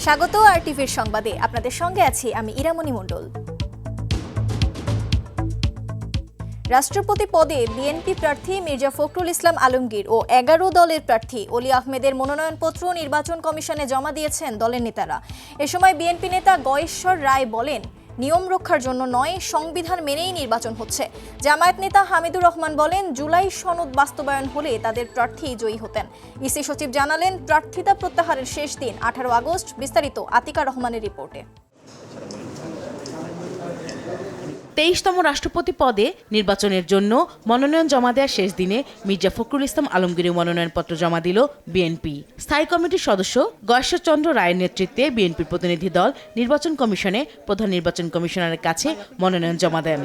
স্বাগত আরটিভির সংবাদে আপনাদের সঙ্গে আছি আমি ইরামণি মণ্ডল। রাষ্ট্রপতি পদে বিএনপি প্রার্থী মির্জা ফখরুল ইসলাম আলমগীর ও ১১ দলের প্রার্থী অলি আহমেদের মনোনয়নপত্র নির্বাচন কমিশনে জমা দিয়েছেন দলের নেতারা। এ সময় বিএনপি নেতা গয়েশ্বর রায় বলেন, নিয়ম রক্ষার জন্য নয়, সংবিধান মেনেই নির্বাচন হচ্ছে। জামায়াত নেতা হামিদুর রহমান বলেন, জুলাই সনদ বাস্তবায়ন হলে তাদের প্রার্থী জয়ী হতেন। ইসি সচিব জানালেন, প্রার্থিতা প্রত্যাহারের শেষ দিন ১৮ আগস্ট। বিস্তারিত আতিকা রহমানের রিপোর্টে। ২৩তম রাষ্ট্রপতি পদে নির্বাচনের জন্য মনোনয়ন জমা দেওয়ার শেষ দিনে মির্জা ফখরুল ইসলাম আলমগীরের মনোনয়নপত্র জমা দিল বিএনপি। স্থায়ী কমিটির সদস্য গয়েশ্বর চন্দ্র রায়ের নেতৃত্বে বিএনপির প্রতিনিধি দল নির্বাচন কমিশনে প্রধান নির্বাচন কমিশনারের কাছে মনোনয়ন জমা দেন।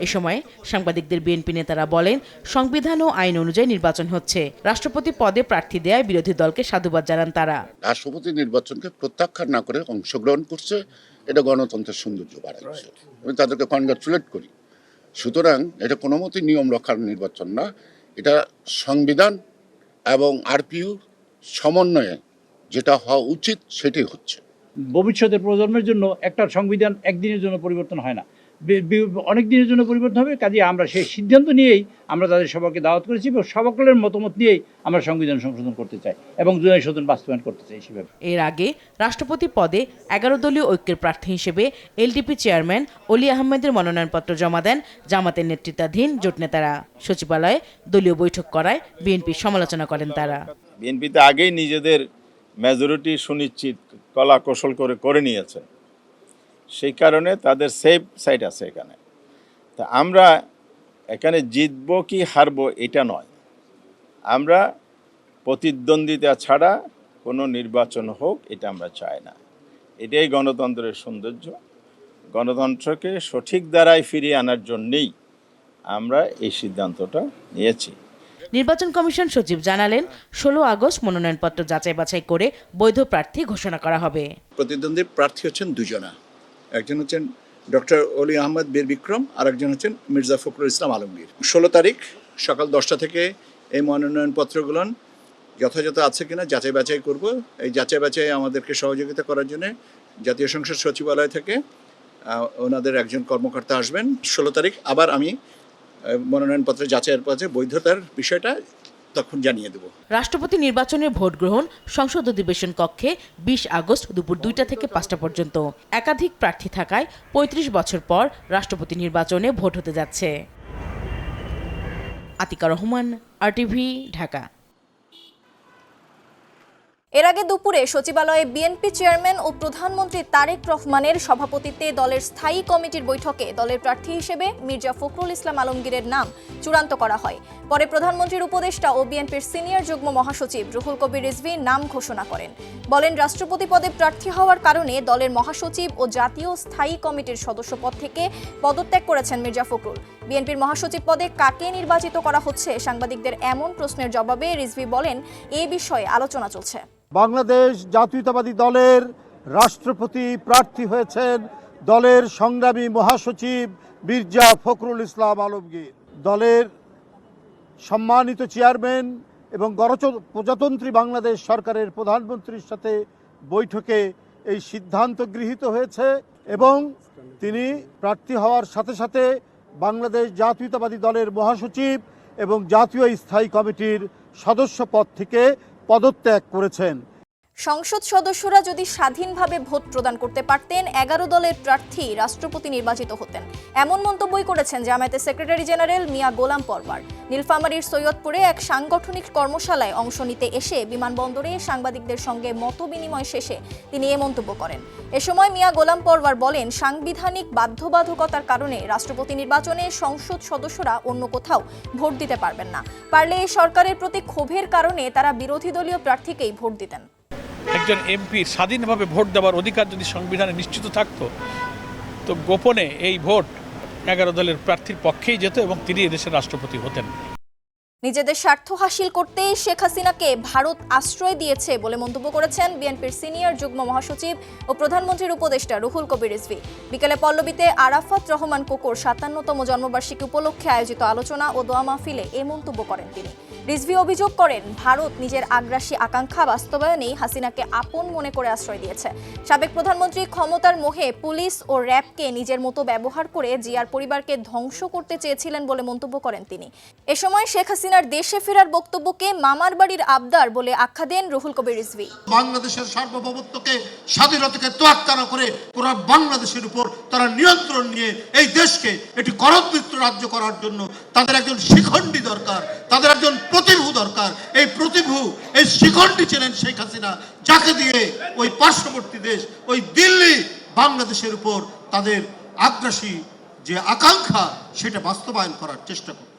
এ সময় সাংবাদিকদের বিএনপি নেতারা বলেন, সংবিধান ও আইন অনুযায়ী নির্বাচন হচ্ছে। রাষ্ট্রপতি পদে প্রার্থী দেয় বিরোধী দলকে সাধুবাদ জানান তারা। রাষ্ট্রপতি নির্বাচনকে প্রত্যাখ্যান না করে অংশগ্রহণ করছে, এটা গণতন্ত্রের সৌন্দর্য বাড়াচ্ছে। আমি তাদেরকে কনগ্রাচুলেট করি। সুতরাং এটা কোনো মতেই নিয়ম রক্ষার নির্বাচন না, এটা সংবিধান এবং আরপিইউ সমন্বয়ে যেটা হওয়া উচিত সেটাই হচ্ছে। ভবিষ্যতের প্রজন্মের জন্য একটা সংবিধান একদিনের জন্য পরিবর্তন হয় না, অনেক দিনের জন্য পরিবর্তন হবে। কাজে আমরা সেই সিদ্ধান্ত নিয়েই আমরা তাদের সবাইকে দাওয়াত করেছি এবং সকলের মতামত নিয়েই আমরা সংবিধান সংশোধন করতে চাই এবং জুলাই সদন বাস্তবায়ন করতে চাই। সেভাবে এর আগে রাষ্ট্রপতি পদে ১১ দলীয় ঐক্যের প্রার্থী হিসেবে এলডিপি চেয়ারম্যান অলি আহমেদের মনোনয়নপত্র জমা দেন জামাতের নেতৃত্বাধীন জোট নেতারা। সচিবালয়ে দলীয় বৈঠক করায় বিএনপির সমালোচনা করেন তারা। বিএনপিতে আগেই নিজেদের মেজরিটি সুনিশ্চিত কলা কৌশল করে নিয়েছে, সেই কারণে তাদের সেফ সাইড আছে এখানে। তা আমরা এখানে জিতবো কি হারবো এটা নয়, আমরা প্রতিদ্বন্দ্বিতা ছাড়া কোনো নির্বাচন হোক এটা আমরা চাই না। এটাই গণতন্ত্রের সৌন্দর্য। গণতন্ত্রকে সঠিক দ্বারায় ফিরিয়ে আনার জন্যেই আমরা এই সিদ্ধান্তটা নিয়েছি। নির্বাচন কমিশন সচিব জানালেন, ১৬ আগস্ট মনোনয়নপত্র যাচাই বাছাই করে বৈধ প্রার্থী ঘোষণা করা হবে। প্রতিদ্বন্দ্বী প্রার্থী হচ্ছেন দুজনা, একজন হচ্ছেন ডক্টর অলি আহমেদ বীর বিক্রম আর একজন হচ্ছেন মির্জা ফখরুল ইসলাম আলমগীর। ১৬ তারিখ সকাল 10টা থেকে এই মনোনয়নপত্রগুলো যথাযথ আছে কিনা যাচাই বাছাই করব। এই যাচাই বাছাই আমাদেরকে সহযোগিতা করার জন্য জাতীয় সংসদ সচিবালয় থেকে ওনাদের একজন কর্মকর্তা আসবেন। ১৬ তারিখ আবার আমি মনোনয়নপত্র যাচাইয়ের পথে বৈধতার বিষয়টা তখন জানিয়ে দেব। রাষ্ট্রপতি নির্বাচনের ভোট গ্রহণ সংসদ অধিবেশন কক্ষে ২০ আগস্ট দুপুর ২টা থেকে ৫টা পর্যন্ত। একাধিক প্রার্থী থাকায় ৩৫ বছর পর রাষ্ট্রপতি নির্বাচনে ভোট হতে যাচ্ছে। আতিকা রহমান, আরটিভি, ঢাকা। এর আগে দুপুরে সচিবালয়ে বিএনপি চেয়ারম্যান ও প্রধানমন্ত্রী তারেক রহমানের সভাপতিত্বে দলের স্থায়ী কমিটির বৈঠকে দলের প্রার্থী হিসেবে মির্জা ফখরুল ইসলাম আলমগীরের নাম চূড়ান্ত করা হয়। পরে প্রধানমন্ত্রীর উপদেষ্টা ও বিএনপির সিনিয়র যুগ্ম মহাসচিব রুহুল কবির রিজভী নাম ঘোষণা করেন। বলেন, রাষ্ট্রপতি পদে প্রার্থী হওয়ার কারণে দলের মহাসচিব ও জাতীয় স্থায়ী কমিটির সদস্য পদ থেকে পদত্যাগ করেছেন মির্জা ফখরুল। বিএনপির মহাসচিব পদে কাকে নির্বাচিত করা হচ্ছে সাংবাদিকদের এমন প্রশ্নের জবাবে রিজভী বলেন, এ বিষয়ে আলোচনা চলছে। বাংলাদেশ জাতীয়তাবাদী দলের রাষ্ট্রপতি প্রার্থী হয়েছেন দলের সংগ্রামী মহাসচিব মির্জা ফখরুল ইসলাম আলমগীর। দলের সম্মানিত চেয়ারম্যান এবং গণপ্রজাতন্ত্রী বাংলাদেশ সরকারের প্রধানমন্ত্রীর সাথে বৈঠকে এই সিদ্ধান্ত গৃহীত হয়েছে এবং তিনি প্রার্থী হওয়ার সাথে সাথে বাংলাদেশ জাতীয়তাবাদী দলের মহাসচিব এবং জাতীয় স্থায়ী কমিটির সদস্য পদ থেকে পদত্যাগ করেছেন। সংসদ সদস্যরা যদি স্বাধীনভাবে ভোট প্রদান করতে পারতেন, ১১ দলের প্রার্থী রাষ্ট্রপতি নির্বাচিত হতেন, এমন মন্তব্যই করেছেন জামায়াতের সেক্রেটারি জেনারেল মিয়া গোলাম পরওয়ার। নীলফামারীর সৈয়দপুরে এক সাংগঠনিক কর্মশালায় অংশ নিতে এসে বিমানবন্দরে সাংবাদিকদের সঙ্গে মতবিনিময় শেষে তিনি এ মন্তব্য করেন। এ সময় মিয়া গোলাম পরওয়ার বলেন, সাংবিধানিক বাধ্যবাধকতার কারণে রাষ্ট্রপতি নির্বাচনে সংসদ সদস্যরা অন্য কোথাও ভোট দিতে পারবেন না। পারলে এই সরকারের প্রতি ক্ষোভের কারণে তারা বিরোধী দলীয় প্রার্থীকেই ভোট দিতেন। একজন এমপির স্বাধীনভাবে ভোট দেওয়ার অধিকার যদি সংবিধানে নিশ্চিত থাকতো, তো গোপনে এই ভোট ১১ দলের প্রার্থীর পক্ষেই যেত এবং তিনি এদেশের রাষ্ট্রপতি হতেন। নিজেদের স্বার্থ হাসিল করতে শেখ হাসিনাকে ভারত আশ্রয় দিয়েছে বলে মন্তব্য করেছেন বিএনপির সিনিয়র যুগ্ম মহাসচিব ও প্রধানমন্ত্রীর উপদেষ্টা রুহুল কবির রিজভী। বিকেলে পল্লবীতে আরাফাত রহমান কোকোর ৫৭তম জন্মবার্ষিকী উপলক্ষে আয়োজিত আলোচনা ও দোয়া মাহফিলে এ মন্তব্য করেন তিনি। রিজভী অভিযোগ করেন, ভারত নিজের আগ্রাসী আকাঙ্ক্ষা বাস্তবায়নেই হাসিনাকে আপন মনে করে আশ্রয় দিয়েছে। সাবেক প্রধানমন্ত্রী ক্ষমতার মোহে পুলিশ ও র্যাবকে নিজের মতো ব্যবহার করে জিয়ার পরিবারকে ধ্বংস করতে চেয়েছিলেন বলে মন্তব্য করেন তিনি। এ সময় শেখ হাসিনার দেশে ফেরার বক্তব্যকে মামার বাড়ির আবদার বলে আখ্যা দেন রুহুল কবির রিজভী। বাংলাদেশের সার্বভৌমত্বকে, স্বাধীনতাকে তোয়াক্কা না করে পুরো বাংলাদেশের উপর তারা নিয়ন্ত্রণ নিয়ে এই দেশকে একটি করদবিত্র রাজ্য করার জন্য তাদের একজন শিখণ্ডী দরকার, তাদের একজন প্রতিভু দরকার। এই প্রতিভু, এই শিখণ্ডী ছিলেন শেখ হাসিনা, যাকে দিয়ে ওই পার্শ্ববর্তী দেশ, ওই দিল্লি বাংলাদেশের উপর তাদের আগ্রাসী যে আকাঙ্ক্ষা সেটা বাস্তবায়ন করার চেষ্টা করে।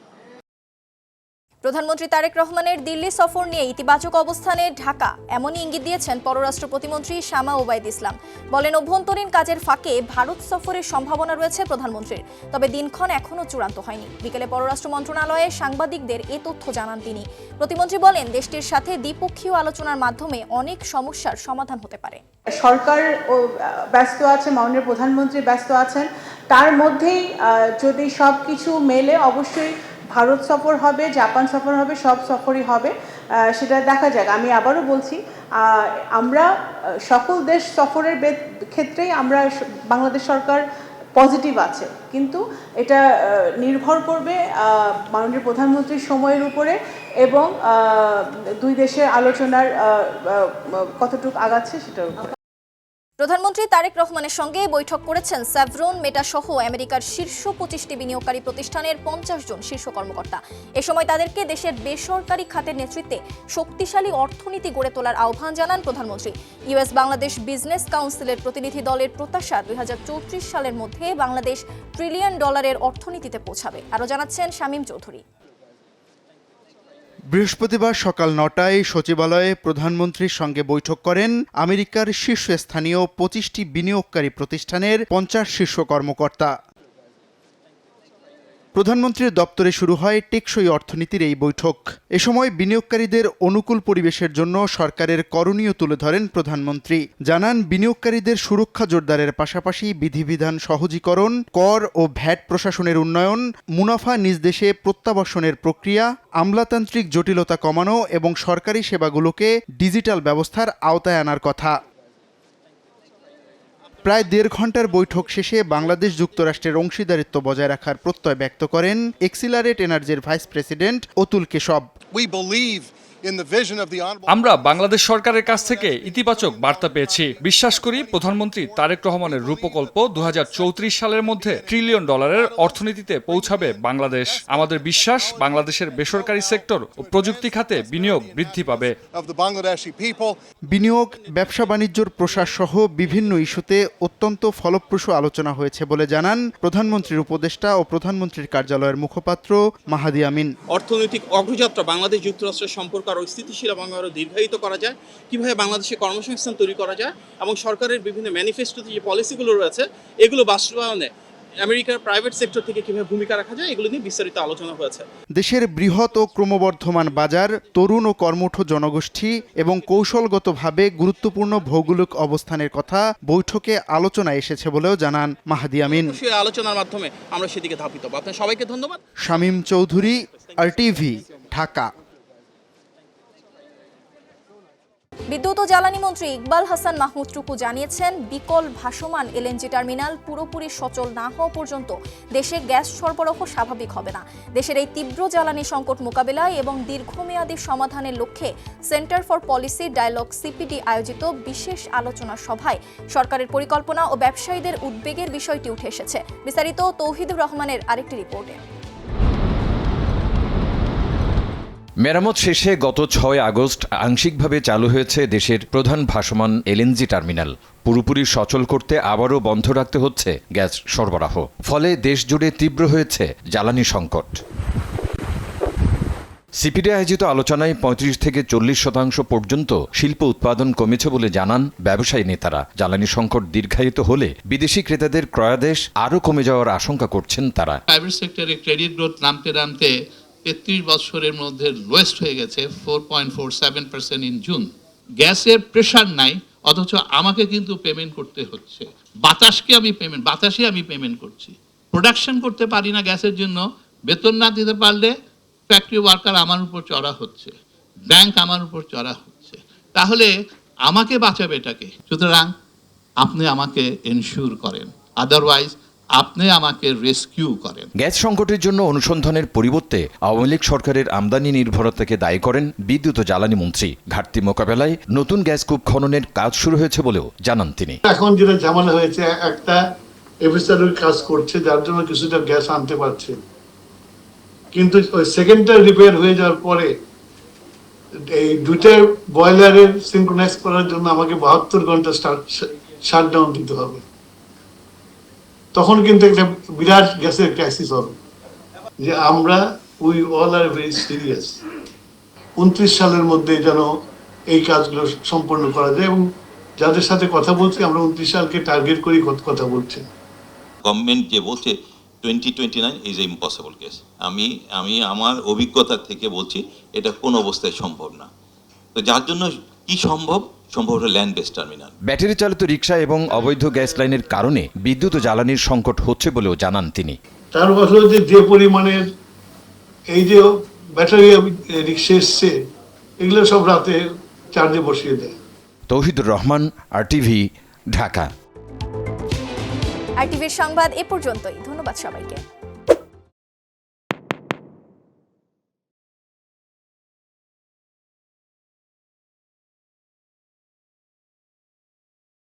প্রধানমন্ত্রী তারেক রহমানের দিল্লি সফর নিয়ে ইতিবাচক অবস্থানে ঢাকা, এমনই ইঙ্গিত দিয়েছেন পররাষ্ট্র প্রতিমন্ত্রী শামা ওবায়দ ইসলাম। বলেন, অভ্যন্তরীণ কাজের ফাঁকে ভারত সফরের সম্ভাবনা রয়েছে প্রধানমন্ত্রীর, তবে দিনক্ষণ এখনও চূড়ান্ত হয়নি। বিকেলে পররাষ্ট্র মন্ত্রণালয়ে সাংবাদিকদের এ তথ্য জানান তিনি। প্রতিমন্ত্রী বলেন, দেশটির সাথে দ্বিপক্ষীয় আলোচনার মাধ্যমে অনেক সমস্যার সমাধান হতে পারে। সরকার ব্যস্ত আছে, মাননীয় প্রধানমন্ত্রী ব্যস্ত আছেন, তার মধ্যেই যদি সব কিছু মেলে অবশ্যই ভারত সফর হবে, জাপান সফর হবে, সব সফরই হবে, সেটা দেখা যাক। আমি আবারও বলছি, আমরা সকল দেশ সফরের ক্ষেত্রেই আমরা বাংলাদেশ সরকার পজিটিভ আছে, কিন্তু এটা নির্ভর করবে মাননীয় প্রধানমন্ত্রীর সময়ের উপরে এবং দুই দেশের আলোচনার কতটুকু আগাচ্ছে সেটার উপরে। প্রধানমন্ত্রী তারেক রহমানের সঙ্গে বৈঠক করেছেন স্যাভরন, মেটা সহ আমেরিকার শীর্ষ 25টি বিনিয়োগকারী প্রতিষ্ঠানের 50 জন শীর্ষ কর্মকর্তা। এ সময় তাদেরকে দেশের বেসরকারি খাতের নেতৃত্বে শক্তিশালী অর্থনীতি গড়ে তোলার আহ্বান জানান প্রধানমন্ত্রী। ইউএস বাংলাদেশ বিজনেস কাউন্সিলের প্রতিনিধি দলের প্রত্যাশা 2034 সালের মধ্যে বাংলাদেশ $1 ট্রিলিয়ন অর্থনীতিতে পৌঁছাবে। আরও জানাচ্ছেন শামীম চৌধুরী। বৃহস্পতিবার সকাল 9টায় সচিবালয়ে প্রধানমন্ত্রীর সঙ্গে বৈঠক করেন আমেরিকার শীর্ষস্থানীয় 25টি বিনিয়োগকারী প্রতিষ্ঠানের 50 শীর্ষ কর্মকর্তা। প্রধানমন্ত্রীর দপ্তরে শুরু হয় টেকসই অর্থনীতির এই বৈঠক। এ সময় বিনিয়োগকারীদের অনুকূল পরিবেশের জন্য সরকারের করণীয় তুলে ধরেন প্রধানমন্ত্রী। জানান, বিনিয়োগকারীদের সুরক্ষা জোরদারের পাশাপাশি বিধিবিধান সহজীকরণ, কর ও ভ্যাট প্রশাসনের উন্নয়ন, মুনাফা নিজ দেশে প্রত্যাবর্ষণের প্রক্রিয়া, আমলাতান্ত্রিক জটিলতা কমানো এবং সরকারি সেবাগুলোকে ডিজিটাল ব্যবস্থার আওতায় আনার কথা। প্রায় 1.5 ঘন্টার বৈঠক শেষে বাংলাদেশ যুক্তরাষ্ট্রের অংশীদারিত্ব বজায় রাখার প্রত্যয় ব্যক্ত করেন এক্সিলারেট এনার্জির ভাইস প্রেসিডেন্ট অতুল কেশব। আমরা বাংলাদেশ সরকারের কাছ থেকে ইতিবাচক বার্তা পেয়েছি। বিশ্বাস করি প্রধানমন্ত্রী তারেক রহমানের রূপকল্প 2034 সালের মধ্যে $1 ট্রিলিয়ন অর্থনীতিতে পৌঁছাবে বাংলাদেশ। আমাদের বিশ্বাস, বাংলাদেশের বেসরকারি সেক্টর ও প্রযুক্তি খাতে বিনিয়োগ বৃদ্ধি পাবে। বিনিয়োগ, ব্যবসা বাণিজ্যর প্রসার সহ বিভিন্ন ইস্যুতে অত্যন্ত ফলপ্রসূ আলোচনা হয়েছে বলে জানান প্রধানমন্ত্রীর উপদেষ্টা ও প্রধানমন্ত্রীর কার্যালয়ের মুখপাত্র মাহাদি আমিন। অর্থনৈতিক অগ্রযাত্রা বাংলাদেশ যুক্তরাষ্ট্রের সম্পর্ক আরও স্থিতিশীল এবং আরও দীর্ঘায়িত করা যায়, কীভাবে বাংলাদেশে কর্মসংস্থান তৈরি করা যায় এবং সরকারের বিভিন্ন ম্যানিফেস্টোতে যে পলিসিগুলো রয়েছে এগুলো বাস্তবায়নে আমেরিকার প্রাইভেট সেক্টর থেকে কীভাবে ভূমিকা রাখা যায়, এগুলো নিয়ে বিস্তারিত আলোচনা হয়েছে। দেশের বৃহৎ ও ক্রমবর্ধমান বাজার, তরুণ ও কর্মঠ জনগোষ্ঠী এবং কৌশলগতভাবে গুরুত্বপূর্ণ ভৌগোলিক অবস্থানের কথা বৈঠকে আলোচনায় এসেছে বলেও জানান মাহাদি আমিন। সেই আলোচনার মাধ্যমে আমরা সেদিকে ধাবিত হব। আপনার সবাইকে ধন্যবাদ। শামীম চৌধুরী, RTV, ঢাকা। বিদ্যুৎ ও জ্বালানি মন্ত্রী ইকবাল হাসান মাহমুদ টুকু জানিয়েছেন, বিকল ভাসমান LNG টার্মিনাল পুরোপুরি সচল না হওয়া পর্যন্ত দেশে গ্যাস সরবরাহ স্বাভাবিক হবে না। দেশের এই তীব্র জ্বালানি সংকট মোকাবিলায় এবং দীর্ঘমেয়াদী সমাধানের লক্ষ্যে Centre for Policy Dialogue CPD আয়োজিত বিশেষ আলোচনা সভায় সরকারের পরিকল্পনা ও ব্যবসায়ীদের উদ্বেগের বিষয়টি উঠে এসেছে। বিস্তারিত তৌহিদুর রহমানের আরেকটি রিপোর্টে। মেরামত শেষে গত 6 আগস্ট আংশিকভাবে চালু হয়েছে দেশের প্রধান ভাসমান LNG টার্মিনাল। পুরোপুরি সচল করতে আবারও বন্ধ রাখতে হচ্ছে গ্যাস সরবরাহ। ফলে দেশ জুড়ে তীব্র হয়েছে জ্বালানি সংকট। CPD আয়োজিত আলোচনায় 35 থেকে 40% পর্যন্ত শিল্প উৎপাদন কমেছে বলে জানান ব্যবসায়ী নেতারা। জ্বালানি সংকট দীর্ঘায়িত হলে বিদেশি ক্রেতাদের ক্রয়াদেশ আরও কমে যাওয়ার আশঙ্কা করছেন তারা। প্রাইভেট সেক্টরে ক্রেডিট গ্রোথ নামতে 33 বছরের মধ্যে লোয়েস্ট হয়ে গেছে 4.47% ইন জুন। গ্যাসের প্রেশার নাই, অথচ আমাকে কিন্তু পেমেন্ট করতে হচ্ছে। বাতাসে আমি পেমেন্ট করছি। প্রোডাকশন করতে পারি না গ্যাসের জন্য, বেতন না দিতে পারলে ফ্যাক্টরি ওয়ার্কার আমার উপর চড়া হচ্ছে, ব্যাংক আমার উপর চড়া হচ্ছে, তাহলে আমাকে বাঁচাবে এটাকে। সুতরাং আপনি আমাকে এনশিওর করেন, আদারওয়াইজ আপনি আমাকে রেস্কিউ করেন। গ্যাস সংকটের জন্য অনুসন্ধানের পরিবর্তে আওয়ামী লীগ সরকারের আমদানি নির্ভরতাকে দায়ী করেন বিদ্যুৎ ও জ্বালানি মন্ত্রী। ঘাটতি মোকাবেলায় নতুন গ্যাস কূপ খননের কাজ শুরু হয়েছে বলেও জানান তিনি। এখন যেটা ঝামেলা হয়েছে, একটা এফএসআর কাজ করছে যার জন্য কিছুটা গ্যাস আনতে পারছে, কিন্তু ওই সেকেন্ডটা রিপেয়ার হয়ে যাওয়ার পরে এই দুইটা বয়লারের সিনক্রোনাইজ করার জন্য আমাকে 72 ঘন্টা শাটডাউন দিতে হবে। তখন কিন্তু একটা বিরাট গ্যাসের ক্রাইসিস হবে, যে আমরা we all are very serious. 29 সালের মধ্যে যেন এই কাজগুলো সম্পন্ন করা যায়, এবং যাদের সাথে কথা বলছি আমরা 29 সালকে টার্গেট করি কথা বলছি। গভর্নমেন্ট যে বলছে 2029 ইজ এ ইম্পসিবল কেস, আমি আমার অভিজ্ঞতা থেকে বলছি এটা কোন অবস্থায় সম্ভব না। তো যার জন্য কি সম্ভব হলো ল্যান্ড বেসড টার্মিনাল। ব্যাটারি চালিত রিকশা এবং অবৈধ গ্যাস লাইনের কারণে বিদ্যুৎ ও জ্বালানির সংকট হচ্ছে বলেও জানান তিনি। তার কথা হচ্ছে যে পরিমাণের এই যে ব্যাটারি রিক্সা এসছে, এগুলো সব রাতে চার্জে বসিয়ে দেয়। তৌহিদুর রহমান, RTV, ঢাকা। RTVর সংবাদ এ পর্যন্তই। ধন্যবাদ সবাইকে।